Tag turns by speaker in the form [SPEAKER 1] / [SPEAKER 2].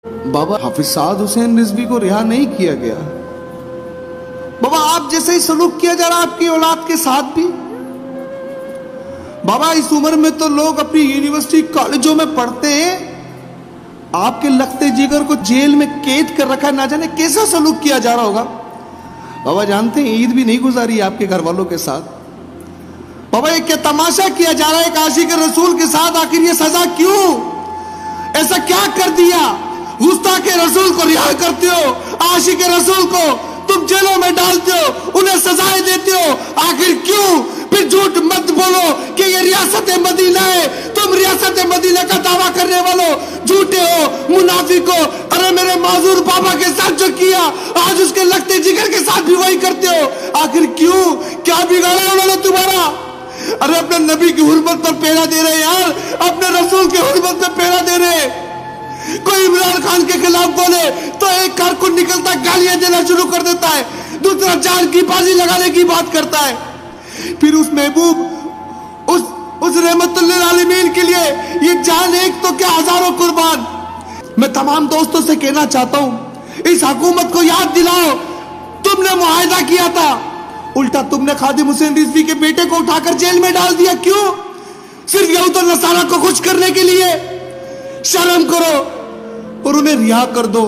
[SPEAKER 1] बाबा हाफिज साद हुसैन रिजवी को रिहा नहीं किया गया। बाबा आप जैसे ही सलूक किया जा रहा आपकी औलाद के साथ भी। बाबा इस उम्र में तो लोग अपनी यूनिवर्सिटी कॉलेजों में पढ़ते हैं, आपके लगते जिगर को जेल में कैद कर रखा है, ना जाने कैसा सलूक किया जा रहा होगा। बाबा जानते हैं ईद भी नहीं गुजारी आपके घर वालों के साथ। बाबा ये क्या तमाशा किया जा रहा है आशिक रसूल के साथ, आखिर ये सजा क्यों? ऐसा क्या कर दिया? गुस्ताख रसूल को रिहा करते हो, आशिक रसूल को तुम जेलों में डालते हो, उन्हें सजाएं देते हो, आखिर क्यों? फिर झूठ मत बोलो कि ये रियासत मदीना है। तुम रियासत मदीना का दावा करने वालों झूठे हो, मुनाफिक हो। अरे मेरे माजूर बाबा के साथ जो किया आज उसके लगते जिगर के साथ भी वही करते हो, आखिर क्यों? क्या बिगाड़ा उन्होंने तुम्हारा? अरे अपने नबी की हुर्मत पर पहरा दे रहे यार, अपने रसूल की हुर्मत पर पहरा दे रहे। कोई इमरान खान के खिलाफ बोले तो एक कारकुन निकलता गालियां देना शुरू कर देता है, दूसरा जान की बाजी लगाने की बात करता है। फिर उस महबूब उस रहमतुल्लिल आलमीन के लिए ये जान एक तो क्या हजारों कुर्बान। मैं तमाम दोस्तों से कहना चाहता हूं, इस हुकूमत को याद दिलाओ तुमने मुआहिदा किया था, उल्टा तुमने खादिम हुसैन रिजवी के बेटे को उठाकर जेल में डाल दिया। क्यों? सिर्फ यहूद और नसारा को खुश करने के लिए। शर्म करो और उन्हें रिहा कर दो।